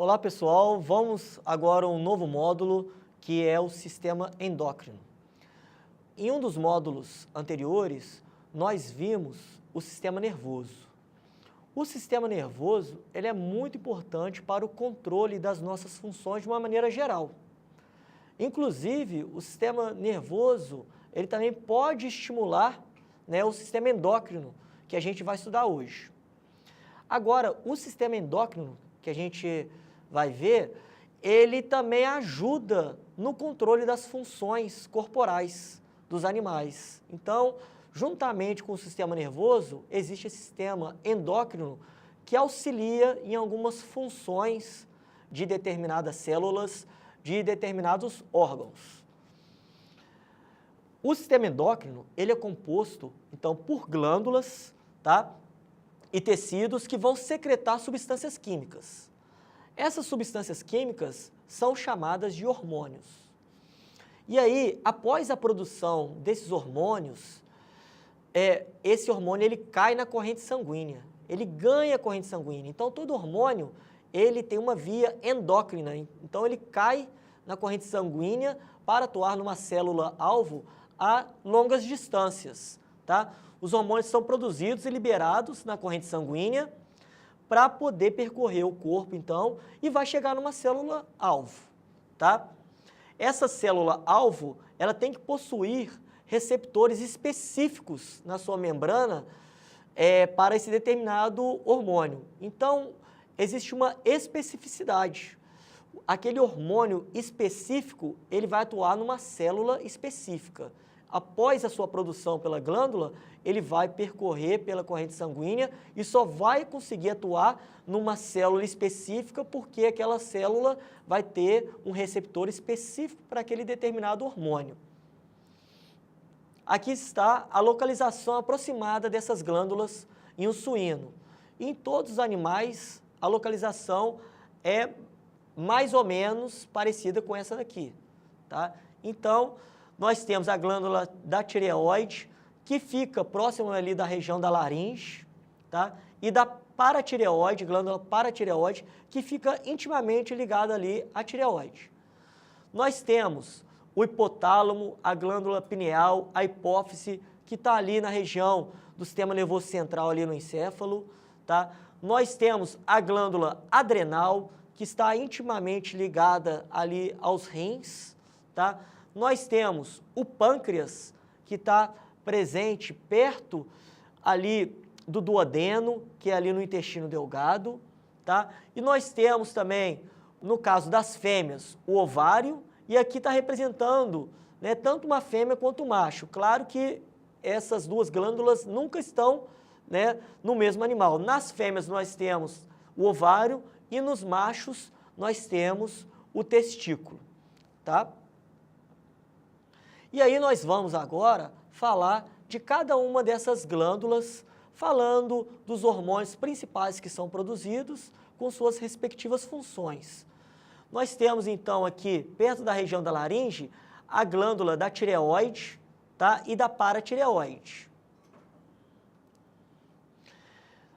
Olá pessoal, vamos agora a um novo módulo que é o sistema endócrino. Em um dos módulos anteriores, nós vimos o sistema nervoso. O sistema nervoso ele é muito importante para o controle das nossas funções de uma maneira geral. Inclusive, o sistema nervoso ele também pode estimular, o sistema endócrino, que a gente vai estudar hoje. Agora, o sistema endócrino, que a gente vai ver, ele também ajuda no controle das funções corporais dos animais. Então, juntamente com o sistema nervoso, existe esse sistema endócrino que auxilia em algumas funções de determinadas células, de determinados órgãos. O sistema endócrino, ele é composto, então, por glândulas, tá? E tecidos que vão secretar substâncias químicas. Essas substâncias químicas são chamadas de hormônios. E aí, após a produção desses hormônios, esse hormônio ele cai na corrente sanguínea, ele ganha a corrente sanguínea. Então, todo hormônio ele tem uma via endócrina, então ele cai na corrente sanguínea para atuar numa célula-alvo a longas distâncias, tá? Os hormônios são produzidos e liberados na corrente sanguínea para poder percorrer o corpo, então, e vai chegar numa célula-alvo, tá? Essa célula-alvo, ela tem que possuir receptores específicos na sua membrana para esse determinado hormônio. Então, existe uma especificidade. Aquele hormônio específico, ele vai atuar numa célula específica. Após a sua produção pela glândula, ele vai percorrer pela corrente sanguínea e só vai conseguir atuar numa célula específica porque aquela célula vai ter um receptor específico para aquele determinado hormônio. Aqui está a localização aproximada dessas glândulas em um suíno. Em todos os animais, a localização é mais ou menos parecida com essa daqui, tá? Então, nós temos a glândula da tireoide, que fica próximo ali da região da laringe, tá? E da paratireoide, glândula paratireoide, que fica intimamente ligada ali à tireoide. Nós temos o hipotálamo, a glândula pineal, a hipófise, que está ali na região do sistema nervoso central, ali no encéfalo, tá? Nós temos a glândula adrenal, que está intimamente ligada ali aos rins, tá? Nós temos o pâncreas, que está presente perto ali do duodeno, que é ali no intestino delgado, tá? E nós temos também, no caso das fêmeas, o ovário, e aqui está representando, tanto uma fêmea quanto um macho. Claro que essas duas glândulas nunca estão, no mesmo animal. Nas fêmeas nós temos o ovário e nos machos nós temos o testículo, tá? E aí nós vamos agora falar de cada uma dessas glândulas, falando dos hormônios principais que são produzidos com suas respectivas funções. Nós temos então aqui, perto da região da laringe, a glândula da tireoide, tá? E da paratireoide.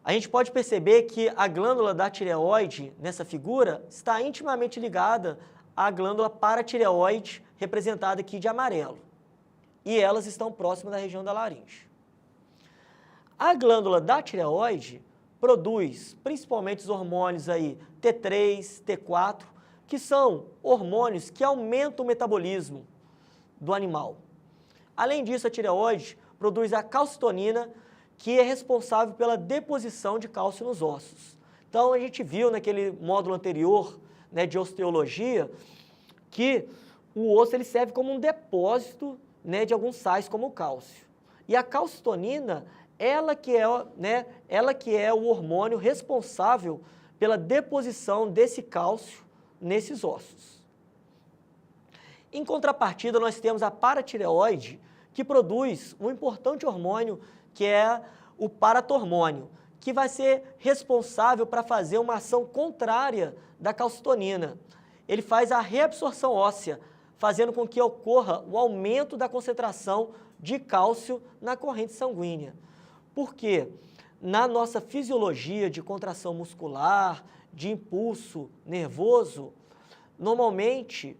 A gente pode perceber que a glândula da tireoide, nessa figura, está intimamente ligada à glândula paratireoide, representada aqui de amarelo. E elas estão próximas da região da laringe. A glândula da tireoide produz principalmente os hormônios aí T3, T4, que são hormônios que aumentam o metabolismo do animal. Além disso, a tireoide produz a calcitonina, que é responsável pela deposição de cálcio nos ossos. Então, a gente viu naquele módulo anterior, de osteologia, que o osso ele serve como um depósito, de alguns sais, como o cálcio. E a calcitonina, ela que é o hormônio responsável pela deposição desse cálcio nesses ossos. Em contrapartida, nós temos a paratireoide, que produz um importante hormônio, que é o paratormônio, que vai ser responsável para fazer uma ação contrária da calcitonina. Ele faz a reabsorção óssea, fazendo com que ocorra o aumento da concentração de cálcio na corrente sanguínea. Por quê? na nossa fisiologia de contração muscular, de impulso nervoso, normalmente,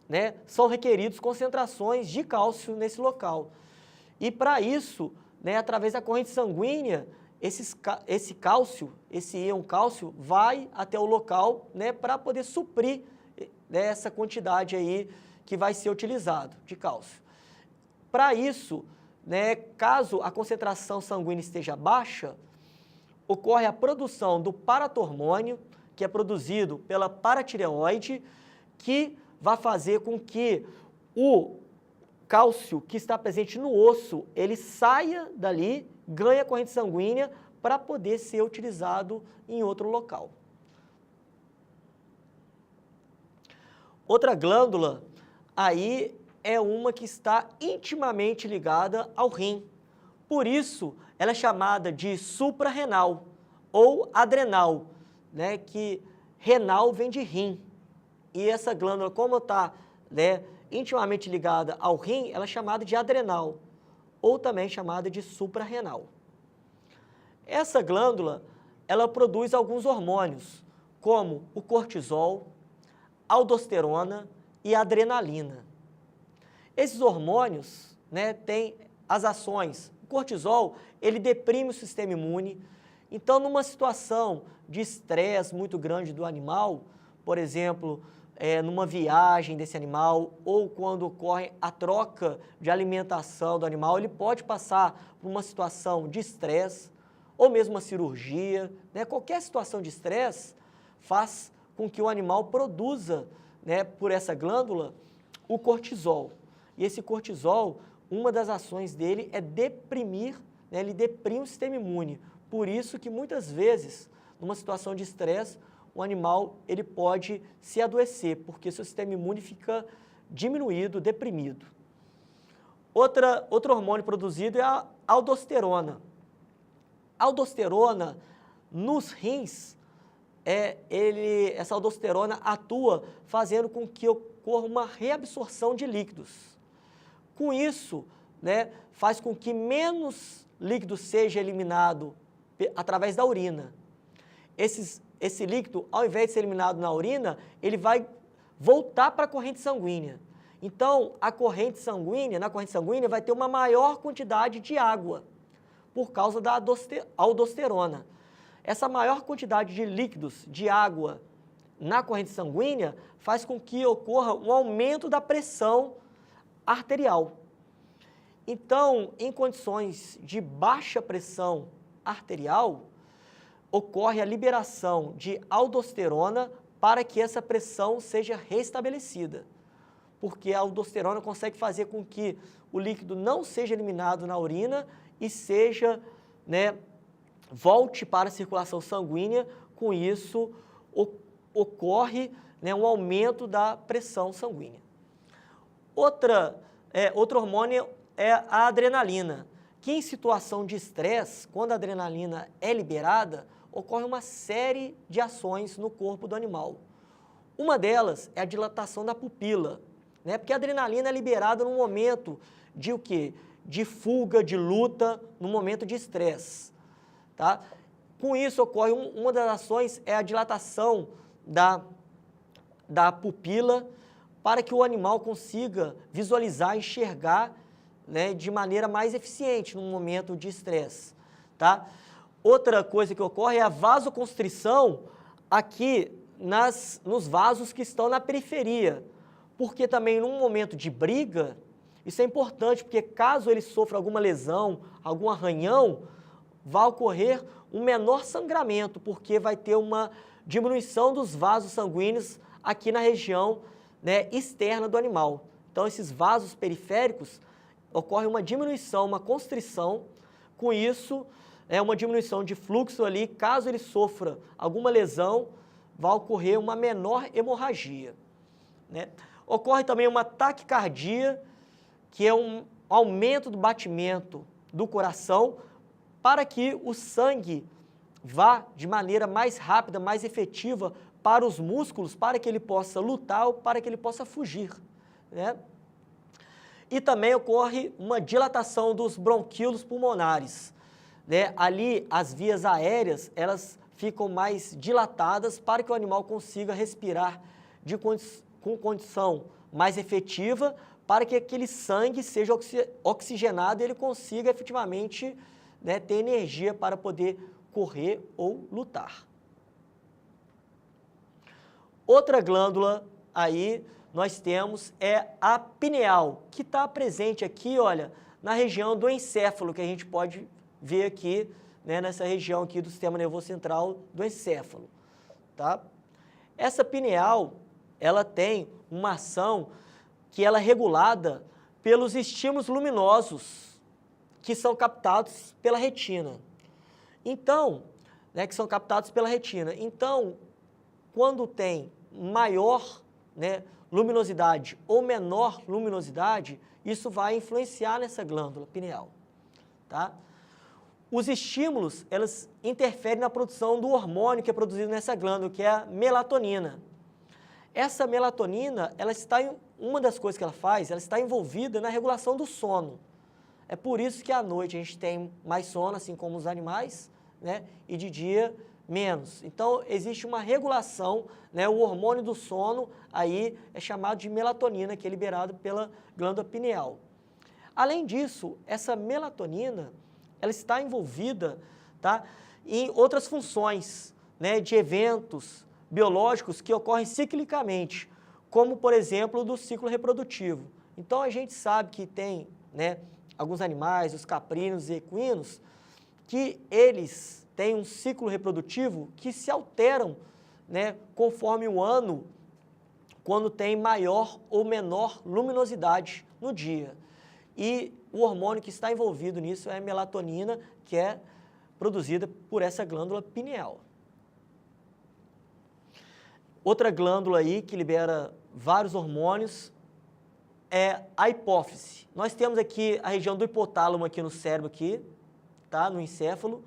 né, são requeridos concentrações de cálcio nesse local. E para isso, né, através da corrente sanguínea, esse cálcio, esse íon cálcio, vai até o local, né, para poder suprir, né, essa quantidade aí que vai ser utilizado de cálcio. Para isso, né, caso a concentração sanguínea esteja baixa, ocorre a produção do paratormônio, que é produzido pela paratireoide, que vai fazer com que o cálcio que está presente no osso, ele saia dali, ganha corrente sanguínea para poder ser utilizado em outro local. Outra glândula aí é uma que está intimamente ligada ao rim. Por isso, ela é chamada de suprarrenal ou adrenal, né, que renal vem de rim. E essa glândula, como está, né, intimamente ligada ao rim, ela é chamada de adrenal, ou também chamada de suprarrenal. Essa glândula, ela produz alguns hormônios, como o cortisol, aldosterona e adrenalina. Esses hormônios, né, têm as ações. O cortisol, ele deprime o sistema imune. Então, numa situação de estresse muito grande do animal, por exemplo, numa viagem desse animal ou quando ocorre a troca de alimentação do animal, ele pode passar por uma situação de estresse ou mesmo uma cirurgia, né? Qualquer situação de estresse faz com que o animal produza, né, por essa glândula, o cortisol. E esse cortisol, uma das ações dele é deprimir, né, ele deprime o sistema imune. Por isso que muitas vezes, numa situação de estresse, o animal ele pode se adoecer, porque seu sistema imune fica diminuído, deprimido. Outro hormônio produzido é a aldosterona. A aldosterona nos rins, essa aldosterona atua fazendo com que ocorra uma reabsorção de líquidos. Com isso, né, faz com que menos líquido seja eliminado através da urina. Esse líquido, ao invés de ser eliminado na urina, ele vai voltar para a corrente sanguínea. Então, na corrente sanguínea vai ter uma maior quantidade de água, por causa da aldosterona. Essa maior quantidade de líquidos, de água, na corrente sanguínea, faz com que ocorra um aumento da pressão arterial. Então, em condições de baixa pressão arterial, ocorre a liberação de aldosterona para que essa pressão seja restabelecida. Porque a aldosterona consegue fazer com que o líquido não seja eliminado na urina e seja, né, volte para a circulação sanguínea. Com isso, ocorre, né, um aumento da pressão sanguínea. Outro hormônio é a adrenalina, que em situação de estresse, quando a adrenalina é liberada, ocorre uma série de ações no corpo do animal. Uma delas é a dilatação da pupila, né? Porque a adrenalina é liberada no momento de o quê? De fuga, de luta, no momento de estresse, tá? Com isso ocorre, uma das ações é a dilatação da pupila para que o animal consiga visualizar, enxergar, né, de maneira mais eficiente no momento de estresse, tá? Outra coisa que ocorre é a vasoconstrição aqui nos vasos que estão na periferia, porque também num momento de briga, isso é importante, porque caso ele sofra alguma lesão, algum arranhão, vai ocorrer um menor sangramento, porque vai ter uma diminuição dos vasos sanguíneos aqui na região, né, externa do animal. Então, esses vasos periféricos, ocorre uma diminuição, uma constrição, com isso, uma diminuição de fluxo ali, caso ele sofra alguma lesão, vai ocorrer uma menor hemorragia, né? Ocorre também uma taquicardia, que é um aumento do batimento do coração, para que o sangue vá de maneira mais rápida, mais efetiva para os músculos, para que ele possa lutar ou para que ele possa fugir, né? E também ocorre uma dilatação dos bronquíolos pulmonares, né, ali as vias aéreas, elas ficam mais dilatadas para que o animal consiga respirar com condição mais efetiva, para que aquele sangue seja oxigenado e ele consiga efetivamente, né, ter energia para poder correr ou lutar. Outra glândula aí nós temos é a pineal, que está presente aqui, olha, na região do encéfalo, que a gente pode ver aqui, né, nessa região aqui do sistema nervoso central do encéfalo, tá? Essa pineal, ela tem uma ação que ela é regulada pelos estímulos luminosos que são captados pela retina. Então, né, que são captados pela retina. Então, quando tem maior, né, luminosidade ou menor luminosidade, isso vai influenciar nessa glândula pineal, tá? Os estímulos, elas interferem na produção do hormônio que é produzido nessa glândula, que é a melatonina. Essa melatonina, uma das coisas que ela faz, ela está envolvida na regulação do sono. É por isso que à noite a gente tem mais sono, assim como os animais, né, e de dia menos. Então, existe uma regulação, né, o hormônio do sono aí é chamado de melatonina, que é liberado pela glândula pineal. Além disso, essa melatonina, ela está envolvida, tá, em outras funções, né, de eventos biológicos que ocorrem ciclicamente, como, por exemplo, do ciclo reprodutivo. Então, a gente sabe que tem, né, alguns animais, os caprinos e equinos, que eles têm um ciclo reprodutivo que se alteram, né, conforme o ano, quando tem maior ou menor luminosidade no dia. E o hormônio que está envolvido nisso é a melatonina, que é produzida por essa glândula pineal. Outra glândula aí que libera vários hormônios é a hipófise. Nós temos aqui a região do hipotálamo aqui no cérebro, aqui, tá, no encéfalo,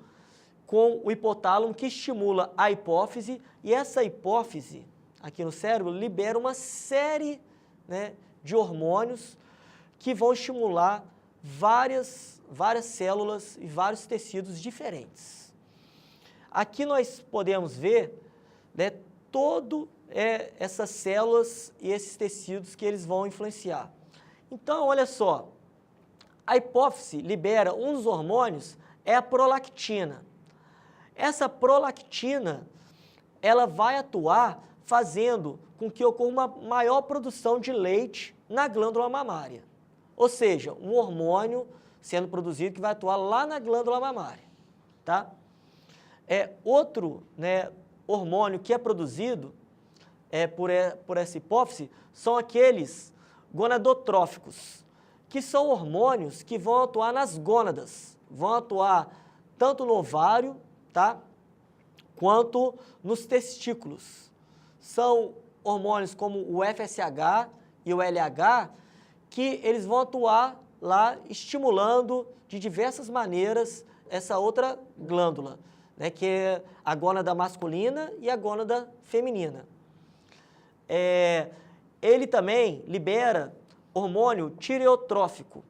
com o hipotálamo que estimula a hipófise, e essa hipófise aqui no cérebro libera uma série, né, de hormônios que vão estimular várias células e vários tecidos diferentes. Aqui nós podemos ver, né, essas células e esses tecidos que eles vão influenciar. Então, olha só, a hipófise libera um dos hormônios, é a prolactina. Essa prolactina, ela vai atuar fazendo com que ocorra uma maior produção de leite na glândula mamária. Ou seja, um hormônio sendo produzido que vai atuar lá na glândula mamária, tá? Outro, né, hormônio que é produzido por essa hipófise são aqueles gonadotróficos, que são hormônios que vão atuar nas gônadas, vão atuar tanto no ovário, tá, quanto nos testículos. São hormônios como o FSH e o LH, que eles vão atuar lá estimulando de diversas maneiras essa outra glândula, né, que é a gônada masculina e a gônada feminina. Ele também libera hormônio tireotrófico,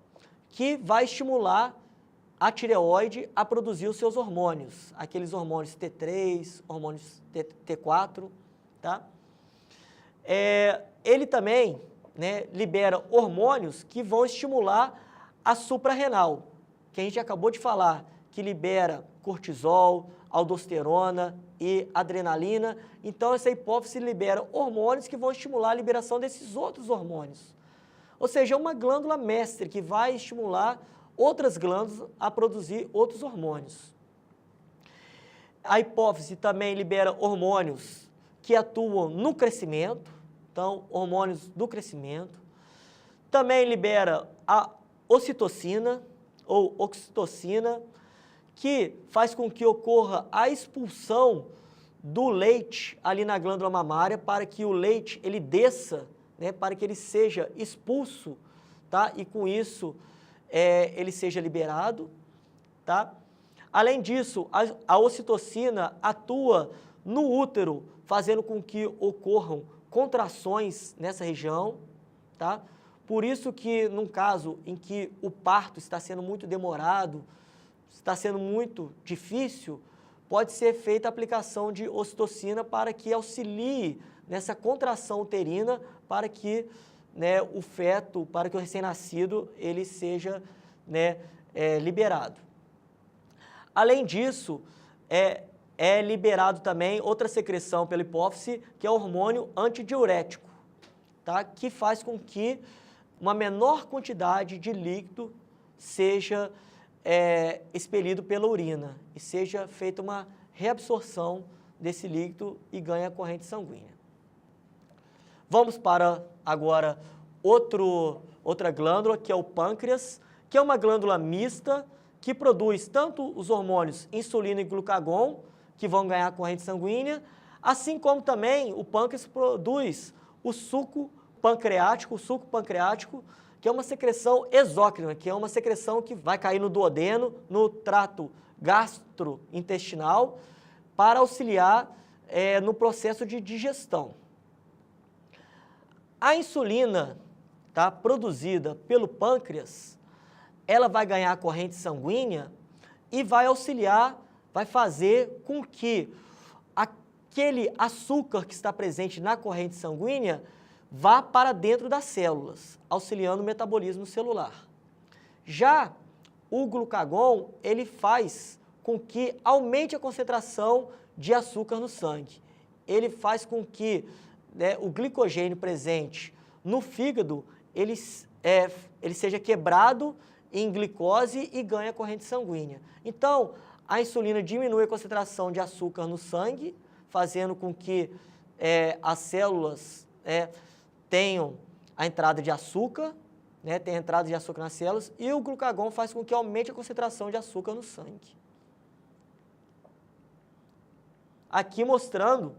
que vai estimular a tireoide a produzir os seus hormônios, aqueles hormônios T3, hormônios T4, tá? Ele também, né, libera hormônios que vão estimular a suprarrenal, que a gente acabou de falar, que libera cortisol, aldosterona e adrenalina. Então, essa hipófise libera hormônios que vão estimular a liberação desses outros hormônios. Ou seja, é uma glândula mestre que vai estimular outras glândulas a produzir outros hormônios. A hipófise também libera hormônios que atuam no crescimento, então, hormônios do crescimento. Também libera a ocitocina ou oxitocina, que faz com que ocorra a expulsão do leite ali na glândula mamária para que o leite ele desça, né, para que ele seja expulso, tá? E com isso ele seja liberado, tá? Além disso, a ocitocina atua no útero, fazendo com que ocorram contrações nessa região, tá? Por isso que, num caso em que o parto está sendo muito demorado, está sendo muito difícil, pode ser feita a aplicação de ocitocina para que auxilie nessa contração uterina para que, né, o feto, para que o recém-nascido ele seja, né, liberado. Além disso, é liberado também outra secreção pela hipófise, que é o hormônio antidiurético, tá? Que faz com que uma menor quantidade de líquido seja expelido pela urina e seja feita uma reabsorção desse líquido e ganhe a corrente sanguínea. Vamos para agora outra glândula, que é o pâncreas, que é uma glândula mista que produz tanto os hormônios insulina e glucagon, que vão ganhar corrente sanguínea, assim como também o pâncreas produz o suco pancreático, que é uma secreção exócrina, que é uma secreção que vai cair no duodeno, no trato gastrointestinal, para auxiliar no processo de digestão. A insulina, tá, produzida pelo pâncreas, ela vai ganhar corrente sanguínea e vai auxiliar, vai fazer com que aquele açúcar que está presente na corrente sanguínea vá para dentro das células, auxiliando o metabolismo celular. Já o glucagon, ele faz com que aumente a concentração de açúcar no sangue. Ele faz com que, né, o glicogênio presente no fígado, ele seja quebrado em glicose e ganha corrente sanguínea. Então, a insulina diminui a concentração de açúcar no sangue, fazendo com que as células tenham a entrada de açúcar, né, tem a entrada de açúcar nas células, e o glucagon faz com que aumente a concentração de açúcar no sangue. Aqui mostrando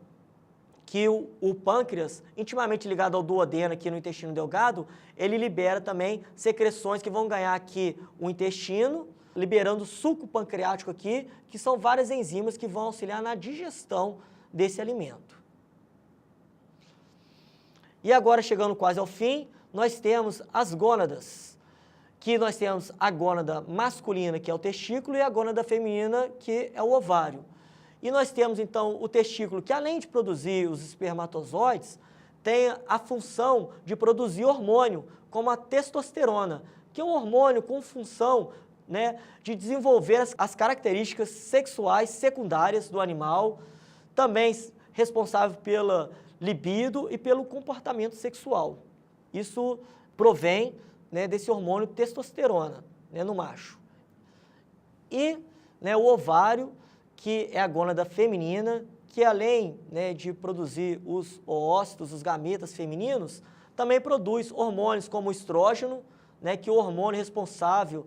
que o pâncreas, intimamente ligado ao duodeno aqui no intestino delgado, ele libera também secreções que vão ganhar aqui o intestino, liberando suco pancreático aqui, que são várias enzimas que vão auxiliar na digestão desse alimento. E agora, chegando quase ao fim, nós temos as gônadas, que nós temos a gônada masculina, que é o testículo, e a gônada feminina, que é o ovário. E nós temos, então, o testículo, que além de produzir os espermatozoides, tem a função de produzir hormônio, como a testosterona, que é um hormônio com função, né, de desenvolver as características sexuais secundárias do animal, também responsável pela libido e pelo comportamento sexual. Isso provém, né, desse hormônio testosterona, né, no macho. E, né, o ovário, que é a gônada feminina, que além, né, de produzir os oócitos, os gametas femininos, também produz hormônios como o estrógeno, né, que é o hormônio responsável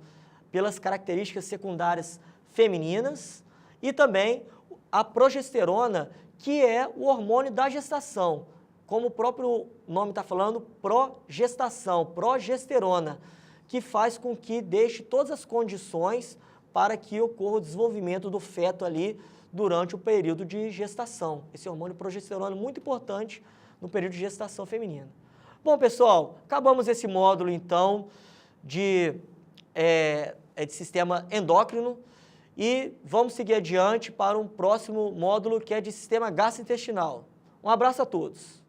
pelas características secundárias femininas, e também a progesterona, que é o hormônio da gestação, como o próprio nome está falando, progestação, progesterona, que faz com que deixe todas as condições para que ocorra o desenvolvimento do feto ali durante o período de gestação. Esse hormônio progesterona é muito importante no período de gestação feminina. Bom, pessoal, acabamos esse módulo, então, de sistema endócrino e vamos seguir adiante para um próximo módulo que é de sistema gastrointestinal. Um abraço a todos.